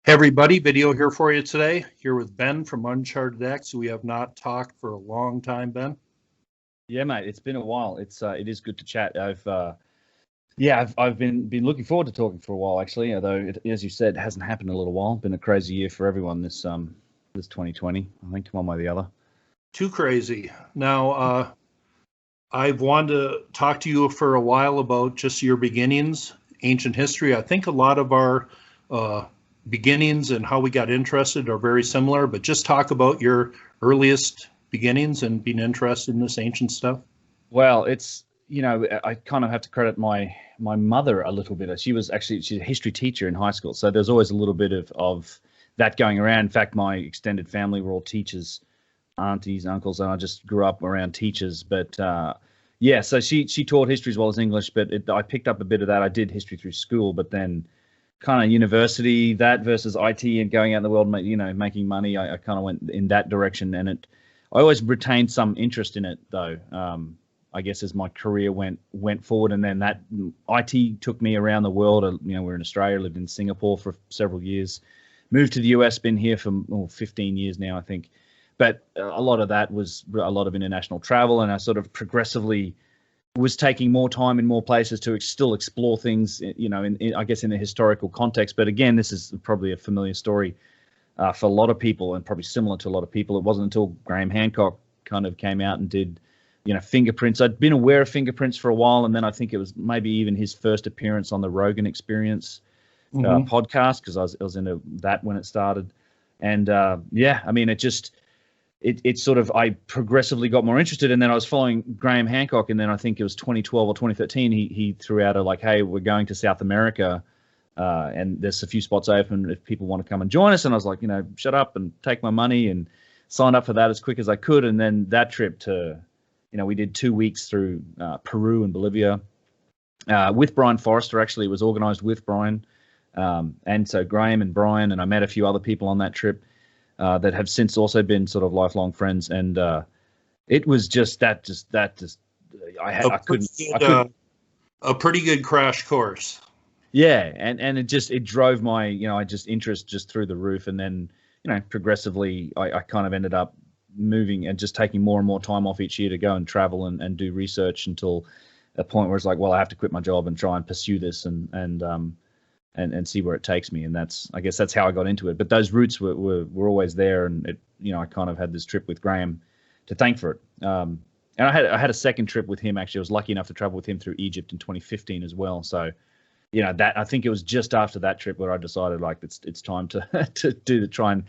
Hey everybody, video here for you today. Here with Ben from UnchartedX. We have not talked for a long time, Ben. Yeah, mate, it's been a while. It is good to chat. I've been looking forward to talking for a while actually. Although as you said, it hasn't happened in a little while. Been a crazy year for everyone this 2020. I think one way or the other. Too crazy. Now, I've wanted to talk to you for a while about just your beginnings, ancient history. I think a lot of our beginnings and how we got interested are very similar, but just talk about your earliest beginnings and being interested in this ancient stuff. Well, it's, I kind of have to credit my mother a little bit. She's a history teacher in high school, so there's always a little bit of that going around. In fact, my extended family were all teachers, aunties, uncles, and I just grew up around teachers. But yeah, so she taught history as well as English, but I picked up a bit of that. I did history through school, but then kind of university, that versus IT and going out in the world, making money, I kind of went in that direction, and I always retained some interest in it though. I guess as my career went forward, and then that IT took me around the world. We're in Australia, lived in Singapore for several years, moved to the US, been here for 15 years now, I think. But a lot of that was a lot of international travel, and I sort of progressively was taking more time in more places to still explore things, I guess in the historical context. But again, this is probably a familiar story for a lot of people, and probably similar to a lot of people. It wasn't until Graham Hancock kind of came out and did, fingerprints. I'd been aware of fingerprints for a while, and then I think it was maybe even his first appearance on the Rogan Experience podcast, because I was into that when it started. And I progressively got more interested, and then I was following Graham Hancock, and then I think it was 2012 or 2013, he threw out hey, we're going to South America, and there's a few spots open if people want to come and join us. And I was like, shut up and take my money, and signed up for that as quick as I could. And then that trip to, we did 2 weeks through Peru and Bolivia with Brian Forrester. Actually, it was organized with Brian, and so Graham and Brian, and I met a few other people on that trip that have since also been sort of lifelong friends. And it was a pretty good crash course. Yeah, and it drove my interest just through the roof. And then progressively I kind of ended up moving and just taking more and more time off each year to go and travel and do research, until a point where it's like, well, I have to quit my job and try and pursue this and see where it takes me. And I guess that's how I got into it. But those roots were always there, and I kind of had this trip with Graham to thank for it. And I had a second trip with him. Actually, I was lucky enough to travel with him through Egypt in 2015 as well. So, that I think it was just after that trip where I decided it's time to try and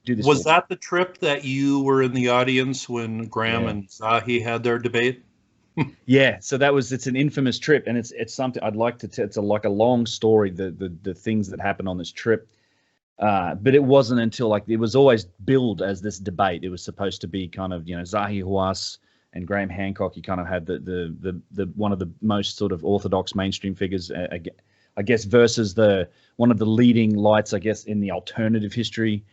do this. Was that the trip that you were in the audience when Graham and Zahi had their debate? Yeah, so it's an infamous trip, and it's something I'd like to tell. It's like a long story, the things that happened on this trip, but it wasn't until it was always billed as this debate. It was supposed to be kind of Zahi Hawass and Graham Hancock. You kind of had the one of the most sort of orthodox mainstream figures, I guess, versus one of the leading lights, I guess, in the alternative history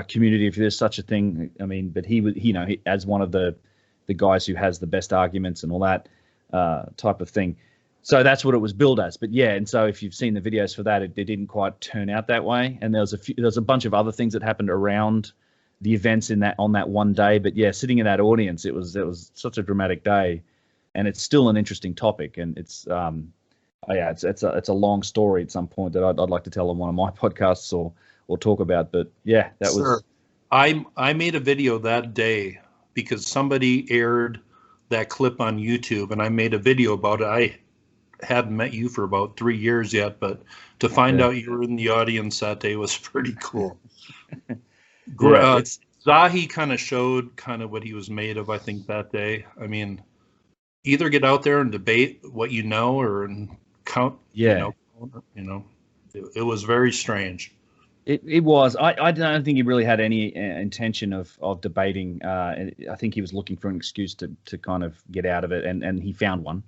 community, if there's such a thing. I mean, but he was he as one of the guys who has the best arguments and all that type of thing. So that's what it was billed as. But yeah, and so if you've seen the videos for that, it didn't quite turn out that way. And there was a bunch of other things that happened around the events on that one day. But yeah, sitting in that audience, it was such a dramatic day, and it's still an interesting topic. And it's a long story at some point that I'd like to tell on one of my podcasts or talk about. But yeah, that was. I made a video that day because somebody aired that clip on YouTube, and I made a video about it. I hadn't met you for about 3 years yet, but to find out you were in the audience that day was pretty cool. Zahi kind of showed what he was made of, I think, that day. I mean, either get out there and debate what you know, or count. Yeah, it was very strange. It was. I don't think he really had any intention of debating. I think he was looking for an excuse to kind of get out of it, and he found one.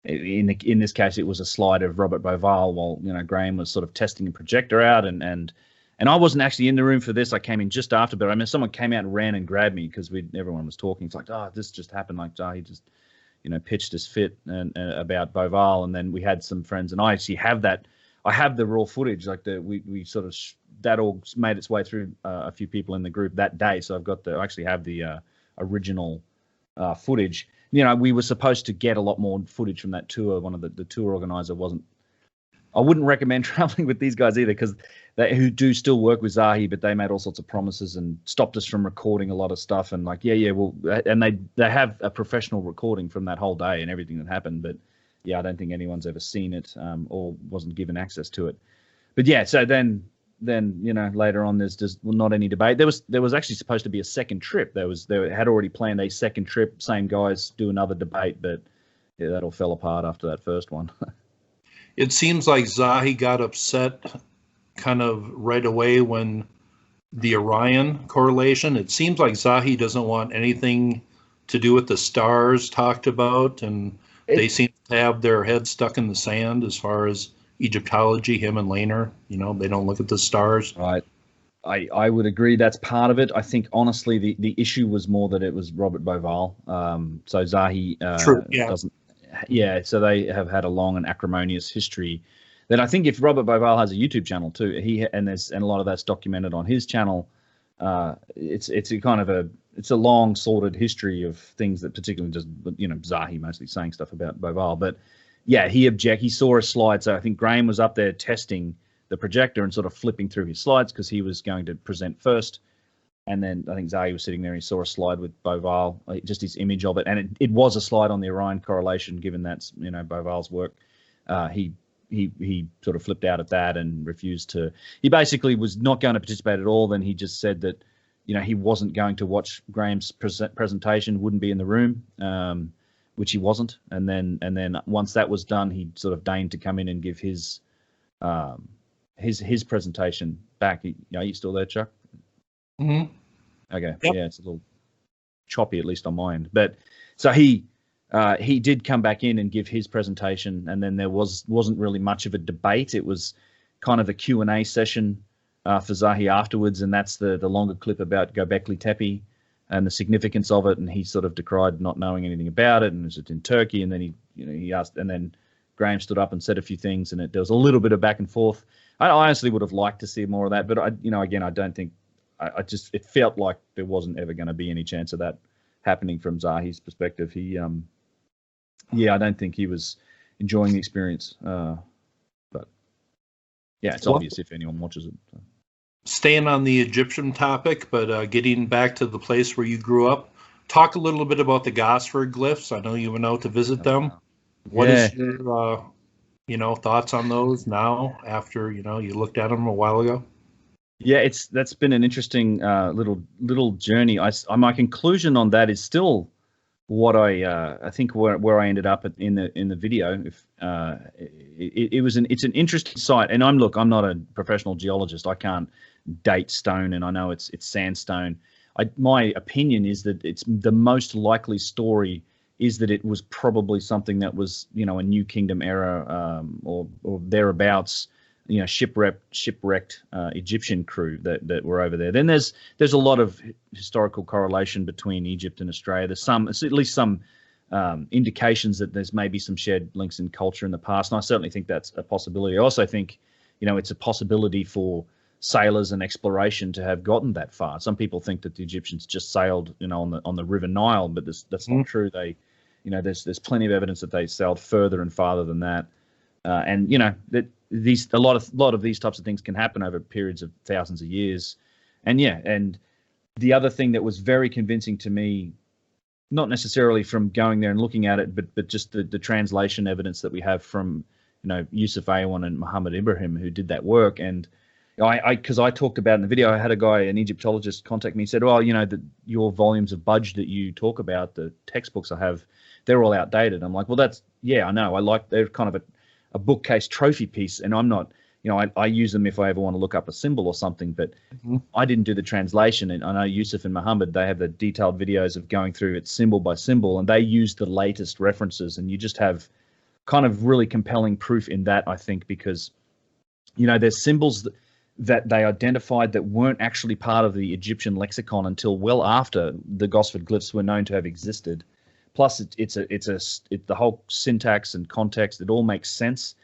In this case, it was a slide of Robert Bauval while Graham was sort of testing a projector out, and I wasn't actually in the room for this. I came in just after, but I mean, someone came out and ran and grabbed me because everyone was talking. It's like, this just happened. He just pitched his fit and about Bauval, and then we had some friends, and I actually have that. I have the raw footage, like we sort of that all made its way through a few people in the group that day. So I actually have the original footage. You know, we were supposed to get a lot more footage from that tour. One of the tour organizer wasn't. I wouldn't recommend traveling with these guys either, because who do still work with Zahi, but they made all sorts of promises and stopped us from recording a lot of stuff. And like, well, and they have a professional recording from that whole day and everything that happened. But yeah, I don't think anyone's ever seen it or wasn't given access to it. But yeah, so then you know, later on there's just not any debate. There was actually supposed to be a second trip. They had already planned a second trip, same guys do another debate, but yeah, that all fell apart after that first one. It seems like Zahi got upset kind of right away when the Orion correlation. It seems like Zahi doesn't want anything to do with the stars talked about, and they seem to have their heads stuck in the sand as far as Egyptology, him and Lehner. You know, they don't look at the stars. Right. I would agree that's part of it. I think, honestly, the issue was more that it was Robert Bauval. So Zahi doesn't. Yeah, so they have had a long and acrimonious history. Then I think if Robert Bauval has a YouTube channel too, and a lot of that's documented on his channel. It's a long sorted history of things that particularly just, you know, Zahi mostly saying stuff about Bauval. But yeah, he saw a slide. So I think Graham was up there testing the projector and sort of flipping through his slides because he was going to present first. And then I think Zahi was sitting there and he saw a slide with Bauval, just his image of it. And it was a slide on the Orion correlation, given that's, you know, Bauval's work. He sort of flipped out at that and refused to. He basically was not going to participate at all. Then he just said that, you know, he wasn't going to watch Graham's presentation, wouldn't be in the room, which he wasn't. And then once that was done, he sort of deigned to come in and give his presentation back. Are you still there, Chuck? Mm-hmm. Okay. Yep. Yeah, it's a little choppy, at least on my end. But so he did come back in and give his presentation, and then there wasn't really much of a debate. It was kind of a Q&A session for Zahi afterwards, and that's the longer clip about Göbekli Tepe and the significance of it. And he sort of decried not knowing anything about it, and was it in Turkey? And then he asked, and then Graham stood up and said a few things, and there was a little bit of back and forth. I honestly would have liked to see more of that, but I don't think. It felt like there wasn't ever going to be any chance of that happening from Zahi's perspective. I don't think he was enjoying the experience. But yeah, it's obvious if anyone watches it. So. Staying on the Egyptian topic, but getting back to the place where you grew up, talk a little bit about the Gosford Glyphs. I know you went out to visit them. What is your, thoughts on those now after, you looked at them a while ago? Yeah, that's been an interesting little journey. My conclusion on that is still what I think where I ended up in the video. It's an interesting site, and I'm not a professional geologist. I can't date stone, and I know it's sandstone. My opinion is that it's the most likely story is that it was probably something that was a New Kingdom era or thereabouts. Shipwrecked Egyptian crew that were over there. Then there's a lot of historical correlation between Egypt and Australia. There's at least some indications that there's maybe some shared links in culture in the past, and I certainly think that's a possibility. I also think, it's a possibility for sailors and exploration to have gotten that far. Some people think that the Egyptians just sailed, on the River Nile, but that's not true. They, there's plenty of evidence that they sailed further and farther than that, and that. A lot of these types of things can happen over periods of thousands of years. And the other thing that was very convincing to me, not necessarily from going there and looking at it, but just the translation evidence that we have from Yusuf Awan and Muhammad Ibrahim, who did that work. And because I talked about in the video, I had a guy, an Egyptologist, contact me and said, well, your volumes of budge that you talk about, the textbooks I have, they're all outdated. I'm like, well, I know. They're kind of a bookcase trophy piece, and I'm not, I use them if I ever want to look up a symbol or something, but I didn't do the translation. And I know Yusuf and Muhammad, they have the detailed videos of going through it symbol by symbol, and they use the latest references, and you just have kind of really compelling proof in that, I think, because, there's symbols that they identified that weren't actually part of the Egyptian lexicon until well after the Gosford Glyphs were known to have existed. Plus, it's the whole syntax and context. It all makes sense,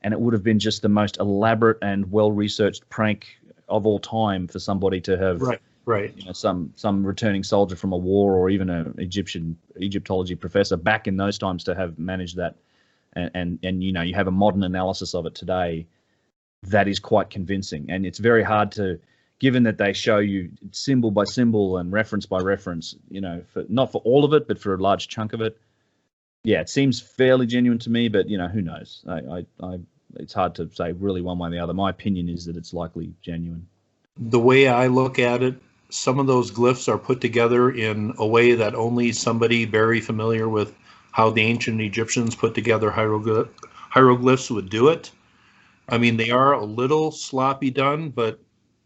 and it would have been just the most elaborate and well-researched prank of all time for somebody to have, right. You know, some returning soldier from a war, or even an Egyptology professor back in those times, to have managed that. And you know, you have a modern analysis of it today that is quite convincing, and it's very hard to, given that they show you symbol by symbol and reference by reference, you know, not for all of it, but for a large chunk of it. Yeah, it seems fairly genuine to me, but you know, who knows? It's hard to say really one way or the other. My opinion is that it's likely genuine. The way I look at it, some of those glyphs are put together in a way that only somebody very familiar with how the ancient Egyptians put together hieroglyphs would do it. I mean, they are a little sloppy done, but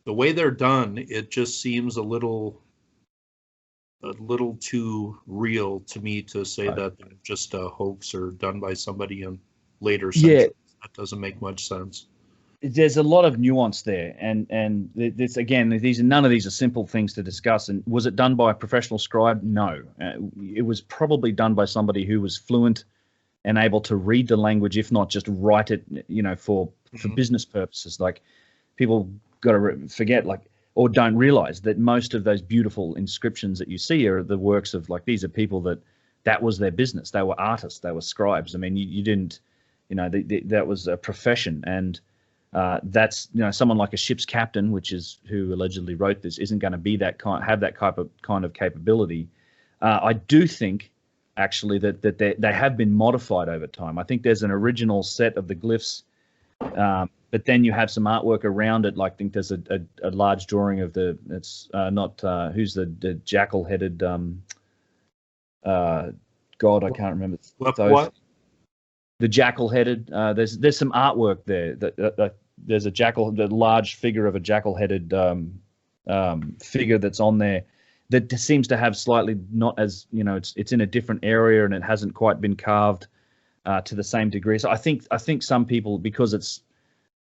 the way they're done, it just seems a little too real to me to say that they're just a hoax or done by somebody in later centuries. Yeah. That doesn't make much sense. There's a lot of nuance there, and this, again, none of these are simple things to discuss. And was it done by a professional scribe? No, it was probably done by somebody who was fluent and able to read the language, if not just write it, you know, for business purposes. Like, people got to forget, like, or don't realize that most of those beautiful inscriptions that you see are the works of, like, these are people that was their business. They were artists, they were scribes. I mean, you didn't, you know, that was a profession. And that's, you know, someone like a ship's captain, which is who allegedly wrote this, isn't going to be have that kind of capability. I do think, actually, that they have been modified over time. I think there's an original set of the glyphs, but then you have some artwork around it. Like, I think there's a large drawing of who's the jackal-headed god, I can't remember. What? The jackal-headed. There's some artwork there. There's the large figure of a jackal-headed figure that's on there that seems to have slightly, not as, you know, it's in a different area and it hasn't quite been carved to the same degree. So I think some people, because it's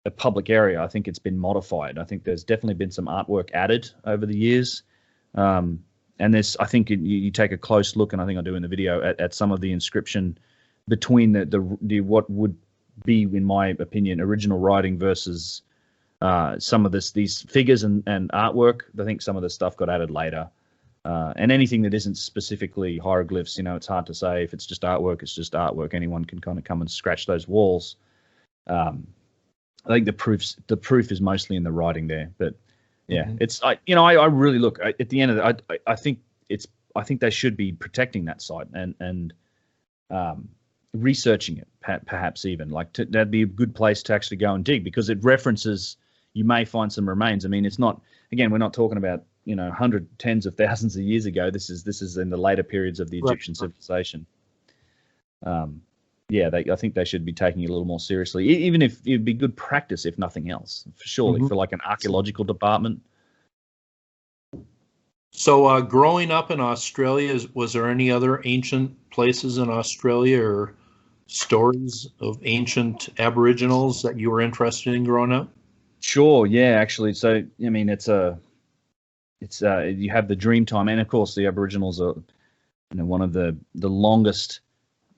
a public area, I think it's been modified. I think there's definitely been some artwork added over the years. And I think you take a close look, and I think I do in the video, at some of the inscription between the what would be, in my opinion, original writing versus some of these figures and artwork. I think some of the stuff got added later. And anything that isn't specifically hieroglyphs, you know, it's hard to say. If it's just artwork, it's just artwork. Anyone can kind of come and scratch those walls. I think the proof is mostly in the writing there. But yeah, I really look at the end of it. I think they should be protecting that site and researching it, perhaps even that'd be a good place to actually go and dig, because it references, you may find some remains. I mean, it's not, again, we're not talking about, you know, tens of thousands of years ago. This is in the later periods of the Egyptian civilization. I think they should be taking it a little more seriously, even if it'd be good practice, if nothing else, surely, for like an archaeological department. So growing up in Australia, was there any other ancient places in Australia or stories of ancient Aboriginals that you were interested in growing up? Sure, yeah, actually. So, I mean, you have the Dreamtime, and of course the Aboriginals are, you know, one of the longest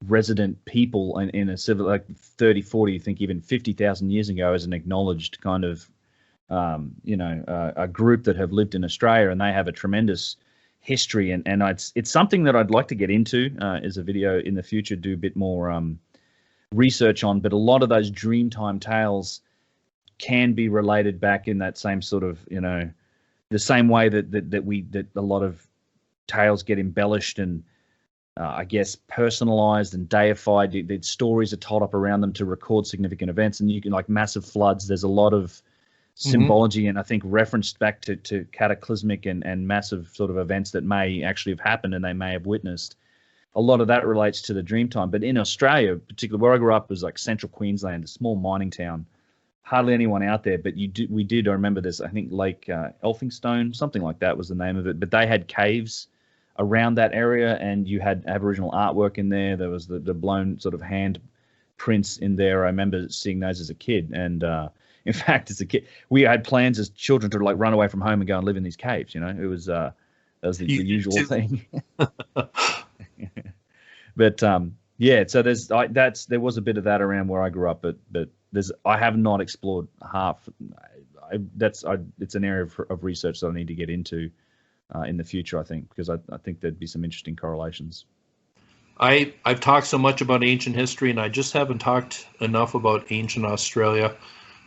resident people in a civil, like 30, 40, I think even 50,000 years ago, as an acknowledged kind of, a group that have lived in Australia, and they have a tremendous history. And it's something that I'd like to get into as a video in the future, do a bit more research on. But a lot of those Dreamtime tales can be related back in that same sort of, you know, the same way that a lot of tales get embellished and I guess personalized and deified. The stories are told up around them to record significant events, and you can, like massive floods. There's a lot of symbology and I think referenced back to cataclysmic and massive sort of events that may actually have happened and they may have witnessed. A lot of that relates to the Dreamtime. But in Australia, particularly where I grew up, was like central Queensland, a small mining town. Hardly anyone out there, but we did. I remember this. I think Lake Elphinstone, something like that was the name of it. But they had caves around that area, and you had Aboriginal artwork in there. There was the blown sort of hand prints in there. I remember seeing those as a kid, and in fact, as a kid, we had plans as children to like run away from home and go and live in these caves. You know, it was that was the usual thing. But yeah, so there was a bit of that around where I grew up, but I have not explored half. It's an area of research that I need to get into in the future, I think, because I think there'd be some interesting correlations. I've talked so much about ancient history, and I just haven't talked enough about ancient Australia.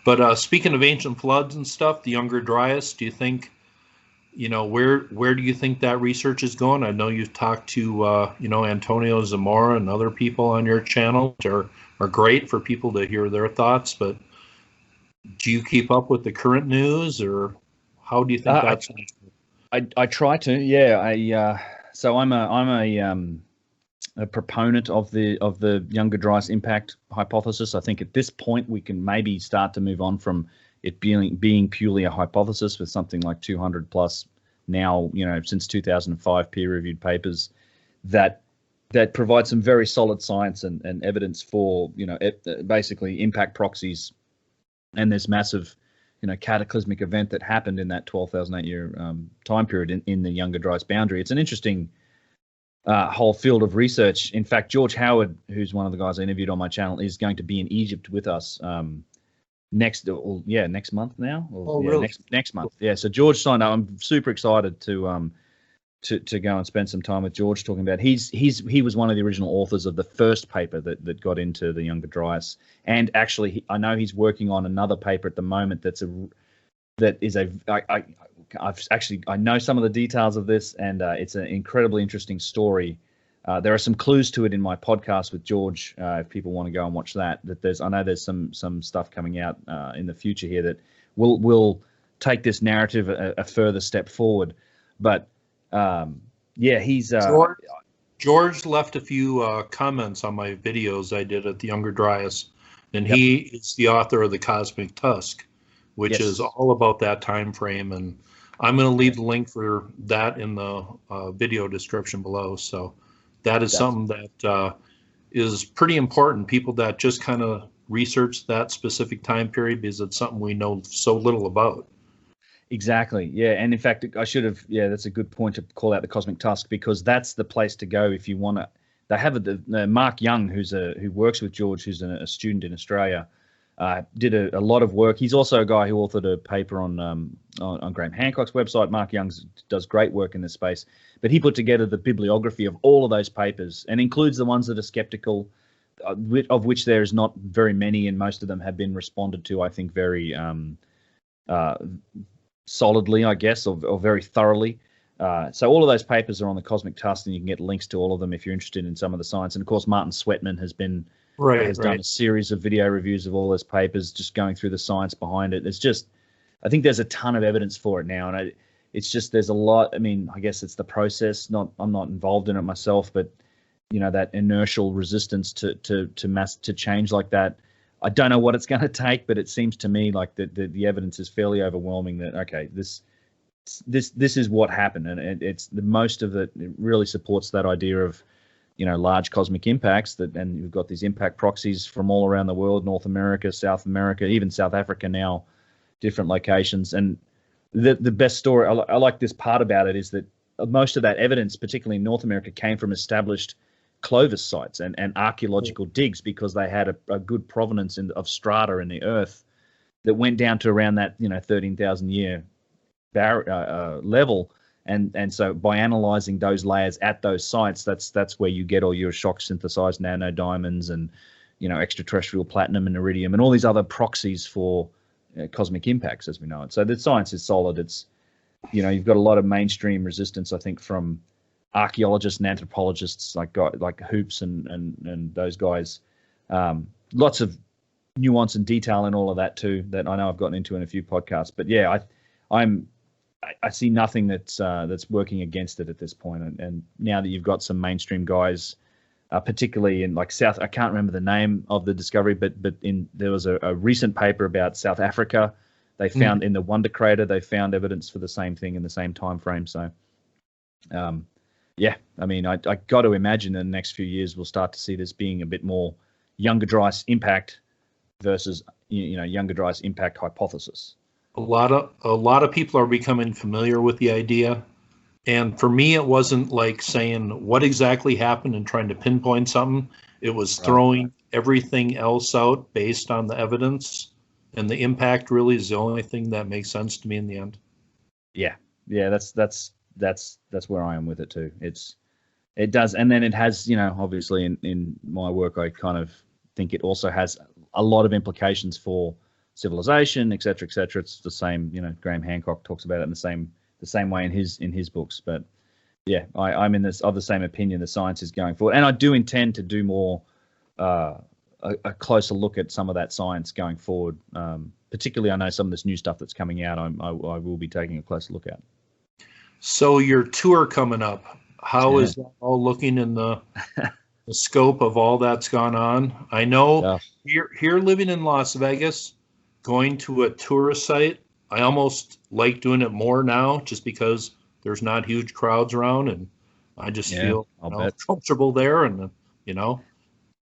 But speaking of ancient floods and stuff, the Younger Dryas, do you think, where do you think that research is going? I know you've talked to, Antonio Zamora and other people on your channel, which are great for people to hear their thoughts. But do you keep up with the current news, or how do you think that's? I try to, yeah. So I'm a proponent of the Younger Dryas impact hypothesis. I think at this point we can maybe start to move on from it being purely a hypothesis, with something like 200 plus now, since 2005 peer-reviewed papers that provide some very solid science and evidence for, basically impact proxies and this massive, cataclysmic event that happened in that 12,008 year time period in the Younger Dryas boundary. It's an interesting whole field of research. In fact, George Howard, who's one of the guys I interviewed on my channel, is going to be in Egypt with us next month now. Really? Next month. Yeah. So George signed up. I'm super excited to go and spend some time with George talking about. He was one of the original authors of the first paper that got into the Younger Dryas, and actually I know he's working on another paper at the moment I know some of the details of this, and it's an incredibly interesting story. There are some clues to it in my podcast with George. If people want to go and watch that, I know there's some stuff coming out in the future here that will take this narrative a further step forward. But he's George left a few comments on my videos I did at the Younger Dryas, and Yep. he is the author of the Cosmic Tusk, which Yes. is all about that time frame. And I'm going to leave the link for that in the video description below. So that is something that is pretty important. People that just kind of research that specific time period, because it's something we know so little about. Exactly. Yeah. And in fact, I should have. Yeah, that's a good point to call out the Cosmic Tusk, because that's the place to go if you want to. They have Mark Young, who works with George, who's a student in Australia. Did a lot of work. He's also a guy who authored a paper on Graham Hancock's website. Mark Young does great work in this space, but he put together the bibliography of all of those papers and includes the ones that are skeptical, of which there is not very many, and most of them have been responded to, I think, very solidly, I guess, or very thoroughly. So all of those papers are on the Cosmic Tusk, and you can get links to all of them if you're interested in some of the science. And of course, Martin Sweatman has done a series of video reviews of all those papers, just going through the science behind it. It's just, I think there's a ton of evidence for it now, and it's just, there's a lot. I mean, I guess it's the process. I'm not involved in it myself, but that inertial resistance to change like that. I don't know what it's going to take, but it seems to me like the evidence is fairly overwhelming that, okay, this is what happened, and it's the most of it really supports that idea of large cosmic impacts, and you've got these impact proxies from all around the world, North America, South America, even South Africa now, different locations. And the best story, I like this part about it, is that most of that evidence, particularly in North America, came from established Clovis sites and archaeological digs, because they had a good provenance of strata in the earth that went down to around that 13,000 year level. And so by analyzing those layers at those sites, that's where you get all your shock synthesized nano diamonds and extraterrestrial platinum and iridium and all these other proxies for cosmic impacts as we know it. So the science is solid. It's you've got a lot of mainstream resistance, I think, from archaeologists and anthropologists like Hoops and those guys. Lots of nuance and detail in all of that too, that I know I've gotten into in a few podcasts. But yeah, I see nothing that's working against it at this point. And now that you've got some mainstream guys, particularly in like South, I can't remember the name of the discovery, but there was a recent paper about South Africa. They found in the Wonder Crater, they found evidence for the same thing in the same time frame. So, yeah, I mean, I got to imagine in the next few years we'll start to see this being a bit more Younger Dryas impact versus Younger Dryas impact hypothesis. A lot of people are becoming familiar with the idea, and for me, it wasn't like saying what exactly happened and trying to pinpoint something. It was throwing everything else out based on the evidence, and the impact really is the only thing that makes sense to me in the end. Yeah, that's where I am with it too. It does, and then it has, obviously in my work, I kind of think it also has a lot of implications for civilization, et cetera, et cetera. It's the same, Graham Hancock talks about it in the same way in his books. But yeah, I'm of the same opinion. The science is going forward, and I do intend to do more a closer look at some of that science going forward. Particularly, I know some of this new stuff that's coming out. I will be taking a closer look at. So your tour coming up, how is that all looking in the scope of all that's gone on? I know here living in Las Vegas, going to a tourist site, I almost like doing it more now just because there's not huge crowds around, and I just feel comfortable there, and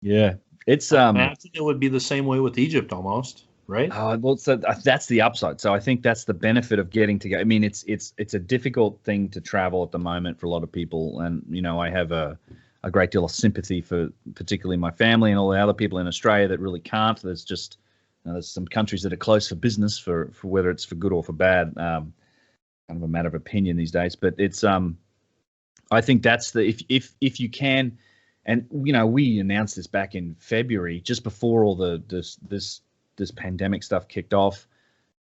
Yeah, it's I imagine it would be the same way with Egypt almost, right? Well, so that's the upside. So I think that's the benefit of getting together. I mean, it's a difficult thing to travel at the moment for a lot of people, and I have a great deal of sympathy for particularly my family and all the other people in Australia that really can't. There's just there's some countries that are closed for business for whether it's for good or for bad. Kind of a matter of opinion these days, but it's I think that's if you can, and we announced this back in February, just before all this pandemic stuff kicked off,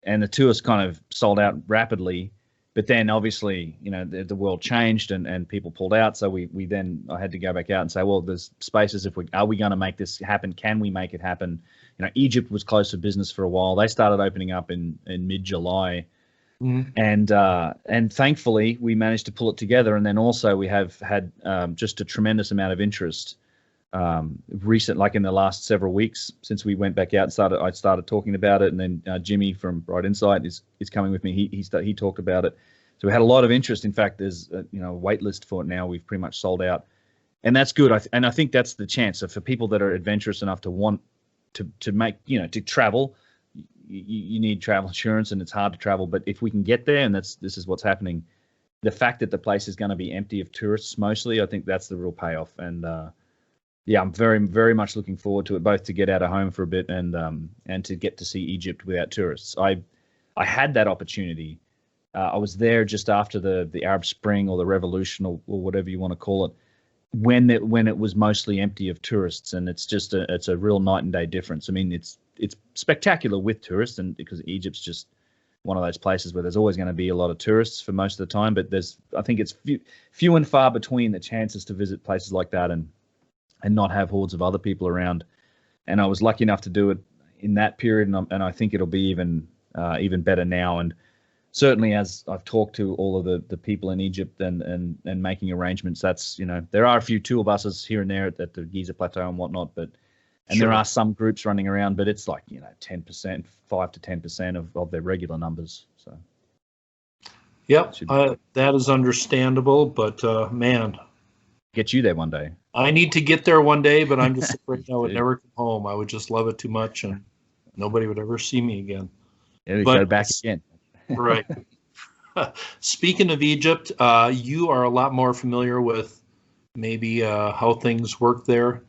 and the tours kind of sold out rapidly. But then obviously, the world changed and people pulled out. So I had to go back out and say, well, there's spaces. Are we going to make this happen? Can we make it happen? Egypt was closed for business for a while. They started opening up in mid-July. And thankfully we managed to pull it together. And then also we have had just a tremendous amount of interest like in the last several weeks since we went back out and I started talking about it. And then Jimmy from Bright Insight is coming with me. He talked about it. So we had a lot of interest. In fact, there's a wait list for it now. We've pretty much sold out, and that's good. I think that's the chance. So for people that are adventurous enough to want to make, to travel, you need travel insurance, and it's hard to travel. But if we can get there, and this is what's happening, the fact that the place is going to be empty of tourists mostly, I think that's the real payoff. And yeah, I'm very, very much looking forward to it, both to get out of home for a bit and to get to see Egypt without tourists. I had that opportunity. I was there just after the Arab Spring or the Revolution or whatever you want to call it, when it was mostly empty of tourists, and it's a real night and day difference. I mean, it's spectacular with tourists, and because Egypt's just one of those places where there's always going to be a lot of tourists for most of the time, but I think it's few and far between the chances to visit places like that and not have hordes of other people around. And I was lucky enough to do it in that period, and I think it'll be even better now. And certainly, as I've talked to all of the people in Egypt and making arrangements, that's there are a few tour buses here and there at the Giza Plateau and whatnot, and there are some groups running around, but it's like 10%, 5 to 10% of their regular numbers. So yep, that is understandable, but man, get you there one day. I need to get there one day, but I'm just afraid I would never come home. I would just love it too much, and nobody would ever see me again. Yeah, go back again. Right. Speaking of Egypt, you are a lot more familiar with maybe how things work there.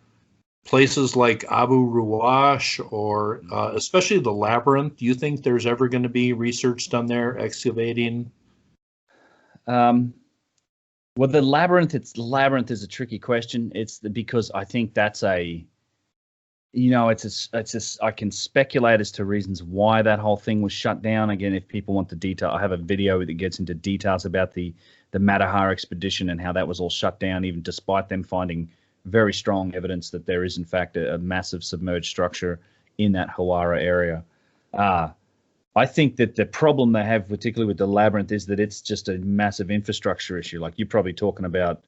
Places like Abu Ruwash or especially the Labyrinth, do you think there's ever going to be research done there, excavating? Well, the Labyrinth is a tricky question. Because I think that's I can speculate as to reasons why that whole thing was shut down. Again, if people want the detail, I have a video that gets into details about the Matterhorn expedition and how that was all shut down, even despite them finding very strong evidence that there is in fact a massive submerged structure in that Hawara area. I think that the problem they have, particularly with the Labyrinth, is that it's just a massive infrastructure issue. Like, you're probably talking about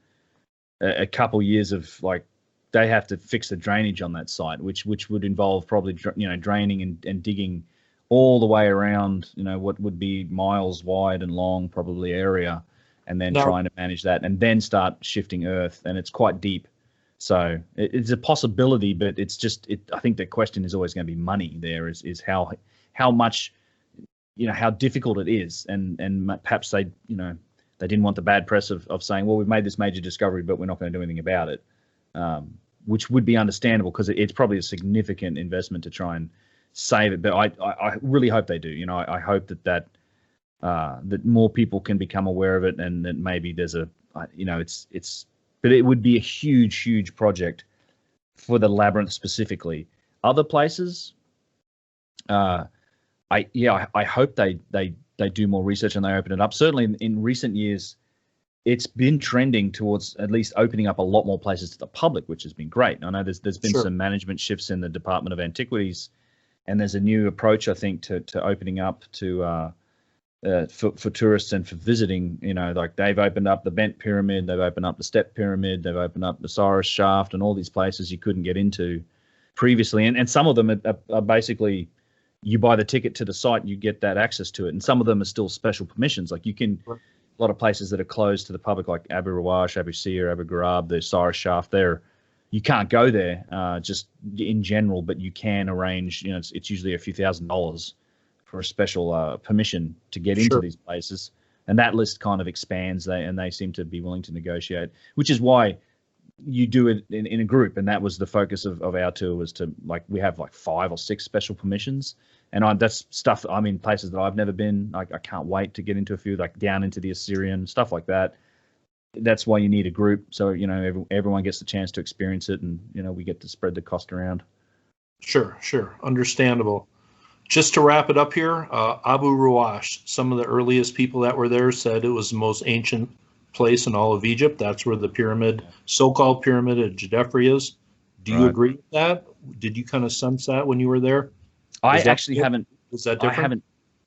a couple years of, like, they have to fix the drainage on that site, which would involve probably draining and digging all the way around what would be miles wide and long probably area, and then trying to manage that and then start shifting earth, and it's quite deep. So it's a possibility, but it's just I think the question is always going to be money. There is how much, how difficult it is, and perhaps they didn't want the bad press of saying, well, we've made this major discovery, but we're not going to do anything about it. which would be understandable because it's probably a significant investment to try and save it. But I really hope they do. You know, I hope that more people can become aware of it, and that maybe there's but it would be a huge project for the Labyrinth specifically. Other places, I hope they do more research and they open it up. Certainly in recent years, it's been trending towards at least opening up a lot more places to the public, which has been great. I know there's been some management shifts in the Department of Antiquities, and there's a new approach, I think, to opening up to for tourists and for visiting. You know, like they've opened up the Bent Pyramid, they've opened up the Step Pyramid, they've opened up the Cyrus Shaft, and all these places you couldn't get into previously. And some of them are basically, you buy the ticket to the site, you get that access to it. And some of them are still special permissions. Like a lot of places that are closed to the public, like Abu Rawash, Abu Sir, Abu Ghurab, the Cyrus Shaft, you can't go there just in general, but you can arrange, you know, it's usually a few $1,000s for a special permission to get into these places. And that list kind of expands, and they seem to be willing to negotiate, which is why you do it in a group. And that was the focus of our tour, was to, like, we have like 5 or 6 special permissions. And that's stuff, I'm in places that I've never been. I can't wait to get into a few, like down into the Assyrian, stuff like that. That's why you need a group. So, you know, everyone gets the chance to experience it, and, you know, we get to spread the cost around. Sure. Understandable. Just to wrap it up here, Abu Rawash, some of the earliest people that were there said it was the most ancient place in all of Egypt. That's where the pyramid, so-called pyramid of Djedefre is. Do you agree with that? Did you kind of sense that when you were there? I actually haven't. Is that different?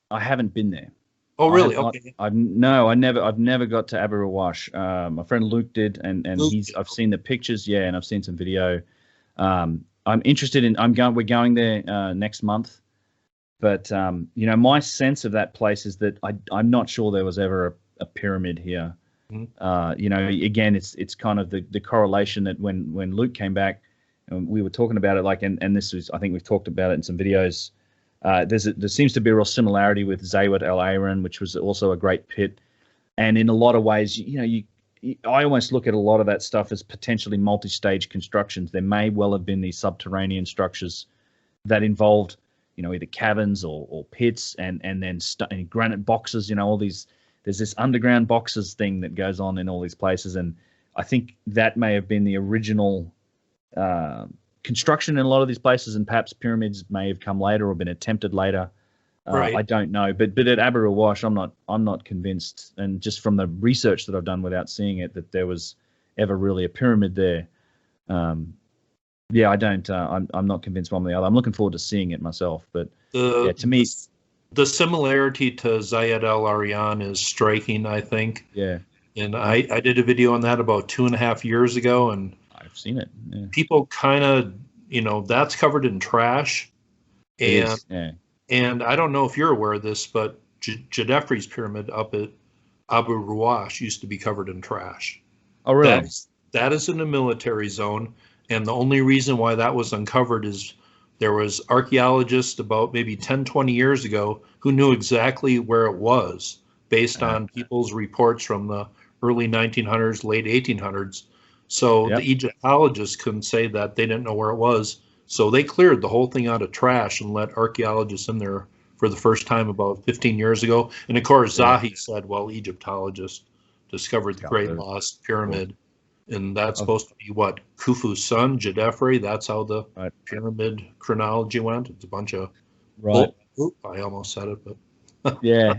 I haven't been there. Oh, really? Okay. I've never got to Abu Rawash. My friend Luke did, and I've seen the pictures, and I've seen some video. I'm interested in. We're going there next month. But, you know, my sense of that place is that I'm not sure there was ever a pyramid here. Mm-hmm. You know, again, it's kind of the correlation that when Luke came back, and we were talking about it, like, and this was, I think we've talked about it in some videos. There seems to be a real similarity with Zaywat El Aran, which was also a great pit. And in a lot of ways, you know, I almost look at a lot of that stuff as potentially multi-stage constructions. There may well have been these subterranean structures that involved, you know, either caverns or pits, and then granite boxes, you know, all these, there's this underground boxes thing that goes on in all these places. And I think that may have been the original construction in a lot of these places, and perhaps pyramids may have come later or been attempted later. I don't know, but at Abu Rawash, I'm not convinced, and just from the research that I've done without seeing it, that there was ever really a pyramid there. I don't. I'm not convinced one way or the other. I'm looking forward to seeing it myself, but to me, the similarity to Zayed El Aryan is striking, I think. Yeah. And I did a video on that about 2.5 years ago, and I've seen it. Yeah. People kind of, you know, that's covered in trash, and I don't know if you're aware of this, but Djedefre's pyramid up at Abu Rawash used to be covered in trash. Oh, really? That is in a military zone. And the only reason why that was uncovered is there was archaeologists about maybe 10, 20 years ago who knew exactly where it was based on people's reports from the early 1900s, late 1800s. So the Egyptologists couldn't say that they didn't know where it was. So they cleared the whole thing out of trash and let archaeologists in there for the first time about 15 years ago. And of course, Zahi said, well, Egyptologists discovered the Great Lost Pyramid. And that's supposed to be what? Khufu's son, Djedefre. That's how the pyramid chronology went. It's a bunch of I almost said it, but yeah,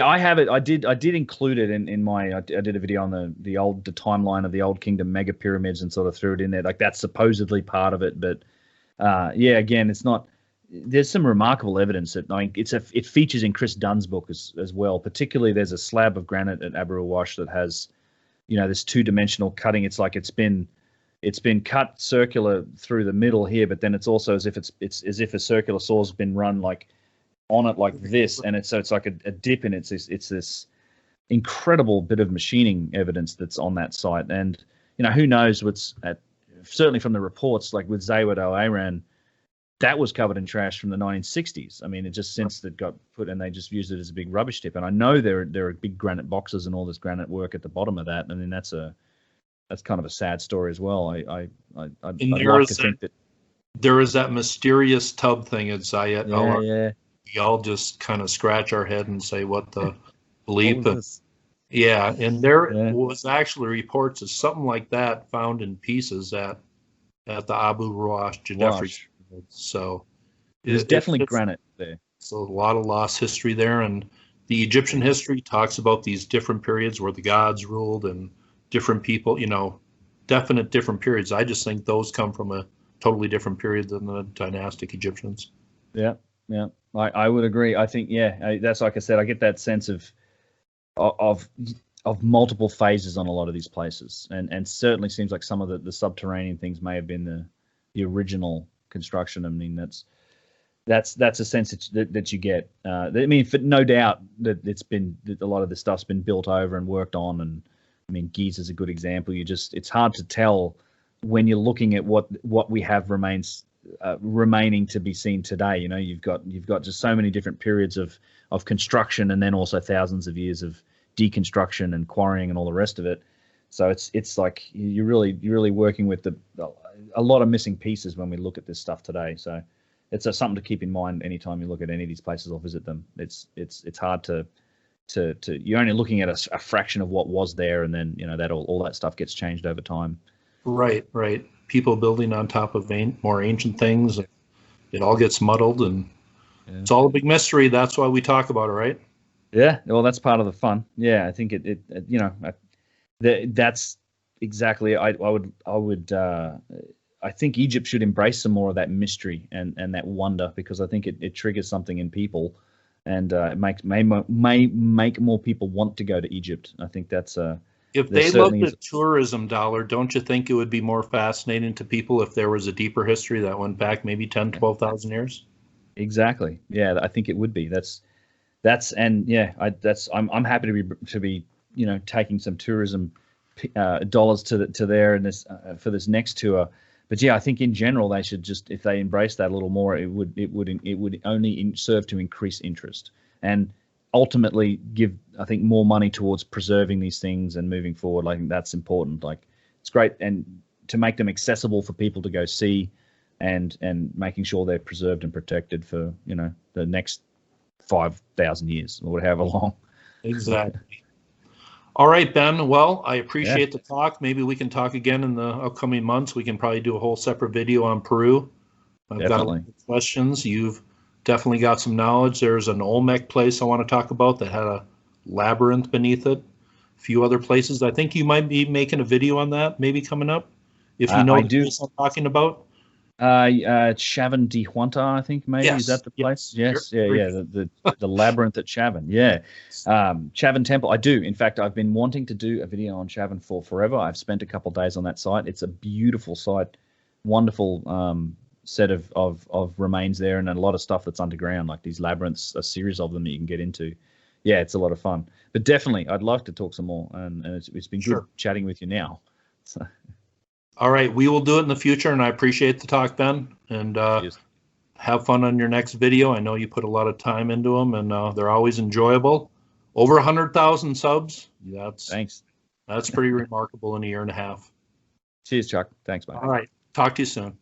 I have it. I did include it in my. I did a video on the timeline of the Old Kingdom mega pyramids and sort of threw it in there. Like that's supposedly part of it, but again, it's not. There's some remarkable evidence that it features in Chris Dunn's book as well. Particularly, there's a slab of granite at Abu Rawash that has, you know, this 2-dimensional cutting. It's like it's been cut circular through the middle here, but then it's also as if it's as if a circular saw's been run like on it like this, and it's like a dip, and it's this incredible bit of machining evidence that's on that site. And you know, who knows what's certainly from the reports, like with Zaywat El Aran, that was covered in trash from the 1960s. I mean, it just since that got put, and they just used it as a big rubbish tip. And I know there are big granite boxes and all this granite work at the bottom of that. I mean, that's a that's kind of a sad story as well. I'd like to think that there is that mysterious tub thing at Zayat. Yeah. We all just kind of scratch our head and say, what the bleep? What was this? Yeah, and there was actually reports of something like that found in pieces at the Abu Roash Jeffrey. So there's definitely granite there. So a lot of lost history there, and the Egyptian history talks about these different periods where the gods ruled and different people, definite different periods. I just think those come from a totally different period than the dynastic Egyptians. Yeah. I would agree. I think, that's like I said, I get that sense of multiple phases on a lot of these places, and certainly seems like some of the subterranean things may have been the original construction. I mean, that's a sense that you get. I mean, for no doubt that a lot of this stuff's been built over and worked on, and I mean, Giza's a good example. It's hard to tell when you're looking at what we have remaining to be seen today. You've got just so many different periods of construction, and then also thousands of years of deconstruction and quarrying and all the rest of it. So it's like you're really working with a lot of missing pieces when we look at this stuff today. So it's something to keep in mind anytime you look at any of these places or visit them. It's hard to you're only looking at a fraction of what was there, and then that all that stuff gets changed over time. Right. People building on top of more ancient things. It all gets muddled, and it's all a big mystery. That's why we talk about it, right? Yeah. Well, that's part of the fun. Yeah, I think that's exactly. I think Egypt should embrace some more of that mystery and that wonder, because I think it triggers something in people, and it may make more people want to go to Egypt. I think that's if they looked at tourism dollar, don't you think it would be more fascinating to people if there was a deeper history that went back maybe 10, 12,000 years? Exactly. Yeah, I think it would be. I'm happy to be taking some tourism dollars to there and this for this next tour. But yeah, I think in general they should just, if they embrace that a little more, it would only serve to increase interest and ultimately give, I think, more money towards preserving these things and moving forward. I think that's important. Like, it's great, and to make them accessible for people to go see, and making sure they're preserved and protected for the next 5,000 years or however long. Exactly. All right, Ben. Well, I appreciate the talk. Maybe we can talk again in the upcoming months. We can probably do a whole separate video on Peru. I've got a lot of questions. You've definitely got some knowledge. There's an Olmec place I want to talk about that had a labyrinth beneath it. A few other places. I think you might be making a video on that maybe coming up. If you know what I'm talking about. Chavan de Huanta, I think maybe. Yes. Is that the place? Yes. Sure. Yeah. The labyrinth at Chavan. Yeah. Chavan Temple. I do. In fact, I've been wanting to do a video on Chavan for forever. I've spent a couple of days on that site. It's a beautiful site, wonderful set of remains there, and a lot of stuff that's underground, like these labyrinths, a series of them that you can get into. Yeah, it's a lot of fun. But definitely, I'd like to talk some more, and it's been good chatting with you now. So. All right, we will do it in the future, and I appreciate the talk, Ben. And have fun on your next video. I know you put a lot of time into them, and they're always enjoyable. Over 100,000 subs. Thanks. That's pretty remarkable in a year and a half. Cheers, Chuck. Thanks, mate. All right, talk to you soon.